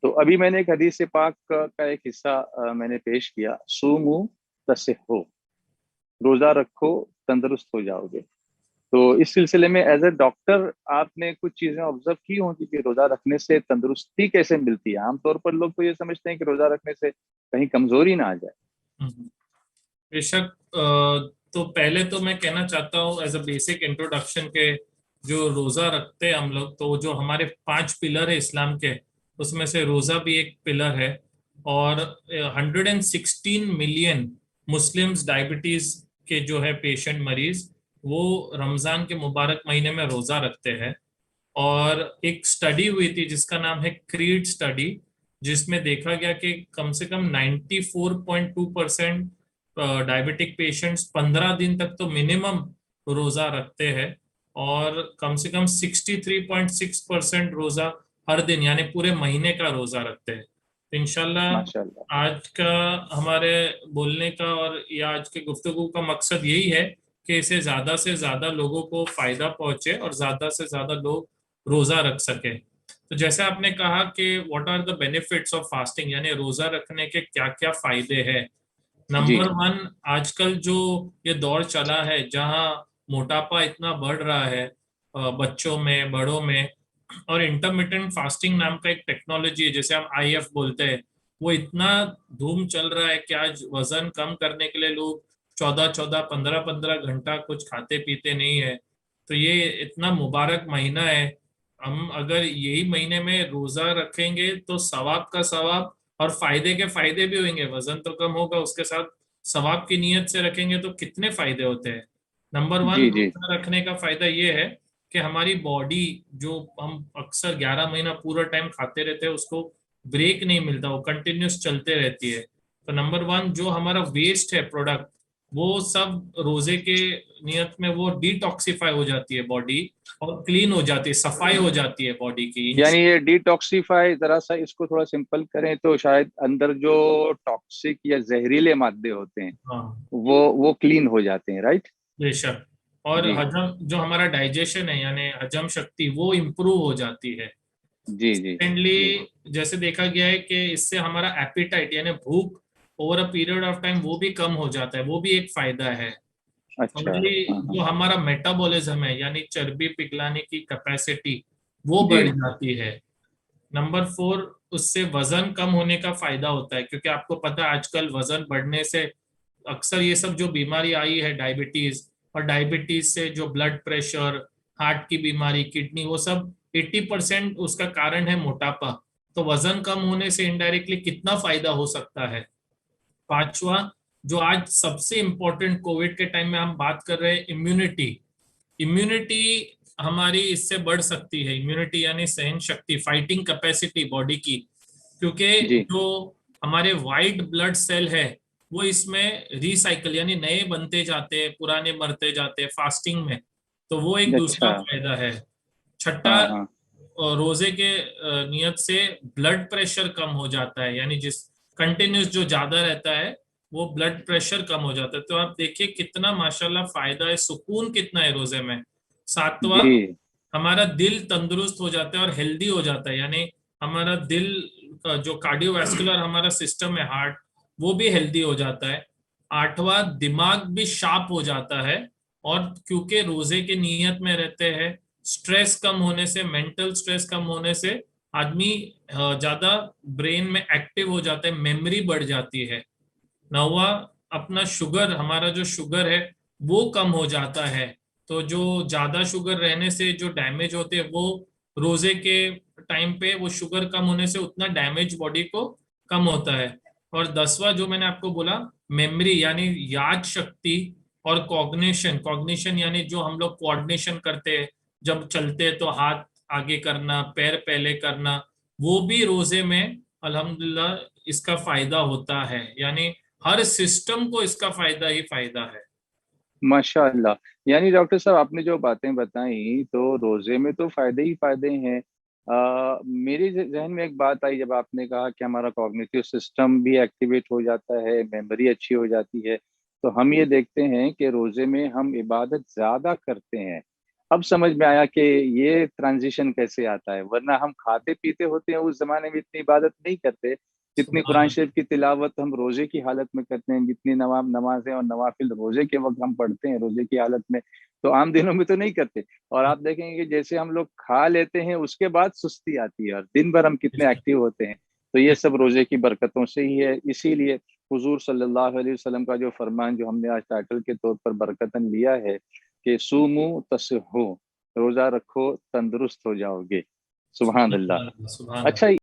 तो अभी मैंने एक हदीस पाक का एक हिस्सा मैंने पेश किया, सूमू तसिहु, रोजा रखो तंदुरुस्त हो जाओगे। तो इस सिलसिले में एज ए डॉक्टर आपने कुछ चीजें ऑब्जर्व की होंगी कि रोजा रखने से तंदुरुस्ती कैसे मिलती है। आमतौर पर लोग तो ये समझते हैं कि रोजा रखने से कहीं कमजोरी ना आ जाए। हम्म। बेशक। तो पहले तो मैं कहना चाहता हूँ एज अ बेसिक इंट्रोडक्शन के, जो रोजा रखते हैं हम लोग, तो जो हमारे 5 पिलर है इस्लाम के, उसमें से रोजा भी एक पिलर है। और 116 मिलियन मुस्लिम्स डायबिटीज के जो है पेशेंट मरीज, वो रमजान के मुबारक महीने में रोजा रखते हैं। और एक स्टडी हुई थी जिसका नाम है क्रीड स्टडी, जिसमें देखा गया कि कम से कम 94.2% डायबिटिक पेशेंट्स 15 दिन तक तो मिनिमम रोजा रखते हैं। और कम से कम 63.6% रोजा हर दिन यानी पूरे महीने का रोजा रखते हैं। तो माशाल्लाह। इंशाल्लाह आज का हमारे बोलने का और या आज के गुफ्तगू का मकसद यही है कि इसे ज्यादा से ज्यादा लोगों को फायदा पहुंचे और ज्यादा से ज्यादा लोग रोजा रख सके। तो जैसे आपने कहा कि what are the benefits of fasting, यानी रोजा रखने के क्या क्या फायदे हैं। जी। नंबर वन, आजकल जो ये दौर चला है जहां मोटापा इतना बढ़ रहा है, बच्चों में, बड़ों में, और इंटरमिटेंट फास्टिंग नाम का एक टेक्नोलॉजी है जैसे हम आईएफ बोलते हैं, वो इतना धूम चल रहा है कि आज वजन कम करने के लिए लोग 14-14, 15-15 घंटा कुछ खाते पीते नहीं है। तो ये इतना मुबारक महीना है। हम अगर यही महीने में रोजा रखेंगे तो सवाब का सवाब और फायदे के फायदे भी होंगे। वजन तो कम होगा, उसके साथ सवाब की नीयत से रखेंगे तो कितने फायदे होते हैं। नंबर वन, जी। जी। रोजा रखने का फायदा ये है कि हमारी बॉडी, जो हम अक्सर 11 महीना पूरा टाइम खाते रहते हैं, उसको ब्रेक नहीं मिलता, वो कंटिन्यूस चलते रहती है। तो नंबर वन, जो हमारा वेस्ट है प्रोडक्ट, वो सब रोजे के नियत में वो डिटॉक्सिफाई हो जाती है बॉडी, और क्लीन हो जाती है, सफाई हो जाती है बॉडी की। यानी ये डिटॉक्सिफाई, जरा सा इसको थोड़ा सिंपल करें तो शायद अंदर जो टॉक्सिक या जहरीले मादे होते हैं हाँ, वो क्लीन हो जाते हैं, राइट। बेशक। और जी। हजम, जो हमारा डाइजेशन है यानी हजम शक्ति, वो इम्प्रूव हो जाती है। जी। जी। जी। सेकेंडली, जैसे देखा गया है कि इससे हमारा एपिटाइट यानी भूख over a period of time वो भी कम हो जाता है, वो भी एक फायदा है। अच्छा। थर्डली, हाँ हाँ। जो हमारा मेटाबॉलिज्म है यानी चर्बी पिघलाने की कैपेसिटी, वो जी। बढ़ जाती है। नंबर फोर, उससे वजन कम होने का फायदा होता है, क्योंकि आपको पता है आजकल वजन बढ़ने से अक्सर ये सब जो बीमारी आई है, डायबिटीज, और डायबिटीज से जो ब्लड प्रेशर, हार्ट की बीमारी, किडनी, वो सब 80% उसका कारण है मोटापा। तो वजन कम होने से इनडायरेक्टली कितना फायदा हो सकता है। पांचवा, जो आज सबसे इंपॉर्टेंट कोविड के टाइम में हम बात कर रहे हैं, इम्यूनिटी। इम्यूनिटी हमारी इससे बढ़ सकती है। इम्यूनिटी यानी सहन शक्ति, फाइटिंग कैपेसिटी बॉडी की। क्योंकि जी। जो हमारे वाइट ब्लड सेल है, वो इसमें रिसाइकल यानी नए बनते जाते हैं, पुराने मरते जाते हैं फास्टिंग में। तो वो एक अच्छा। दूसरा फायदा है। छठा, हाँ हाँ। रोजे के नियत से ब्लड प्रेशर कम हो जाता है, यानी जिस कंटिन्यूस जो ज्यादा रहता है, वो ब्लड प्रेशर कम हो जाता है। तो आप देखिए कितना माशाल्लाह फायदा है, सुकून कितना है रोजे में। सातवां, जी। हमारा दिल तंदुरुस्त हो जाता है और हेल्दी हो जाता है, यानी हमारा दिल का जो कार्डियोवैस्कुलर हमारा सिस्टम है, हार्ट, वो भी हेल्दी हो जाता है। आठवां, दिमाग भी शार्प हो जाता है। और क्योंकि रोजे के नियत में रहते हैं, स्ट्रेस कम होने से, मेंटल स्ट्रेस कम होने से आदमी ज्यादा ब्रेन में एक्टिव हो जाता है, मेमोरी बढ़ जाती है। नौवा, अपना शुगर, हमारा जो शुगर है वो कम हो जाता है। तो जो ज्यादा शुगर रहने से जो डैमेज होते हैं, वो रोजे के टाइम पे वो शुगर कम होने से उतना डैमेज बॉडी को कम होता है। और 10वां, जो मैंने आपको बोला, मेमोरी यानी याद शक्ति, और कॉग्निशन। कॉग्निशन यानी जो हम लोग कोऑर्डिनेशन करते हैं, जब चलते हैं तो हाथ आगे करना, पैर पहले करना, वो भी रोजे में अल्हम्दुलिल्लाह इसका फायदा होता है। यानी हर सिस्टम को इसका फायदा ही फायदा है। माशाल्लाह। यानी डॉक्टर साहब आपने जो बातें बताई तो रोजे में तो फायदे ही फायदे हैं। मेरे जहन में एक बात आई जब आपने कहा कि हमारा कॉग्निटिव सिस्टम भी एक्टिवेट हो जाता है, मेमोरी अच्छी हो जाती है। तो हम ये देखते हैं कि रोजे में हम इबादत ज्यादा करते हैं। अब समझ में आया कि ये ट्रांजिशन कैसे आता है, वरना हम खाते पीते होते हैं उस जमाने में इतनी इबादत नहीं करते जितनी सुभान कुरान अल्लाह। शरीफ की तिलावत हम रोजे की हालत में करते हैं, जितनी नमाजें और नवाफिल रोजे के वक्त हम पढ़ते हैं रोजे की हालत में, तो आम दिनों में तो नहीं करते। और आप देखेंगे कि जैसे हम लोग खा लेते हैं उसके बाद सुस्ती आती है और दिन भर हम कितने एक्टिव होते हैं, तो ये सब रोजे की बरकतों से ही है। इसीलिए हुजूर सल्लल्लाहु अलैहि वसल्लम का जो फरमान जो हमने आज टाइटल के तौर पर बरकतन लिया है कि सूमू तस्हो, रोजा रखो तंदुरुस्त हो जाओगे। सुभान अल्लाह। सुभान अल्लाह। अच्छा,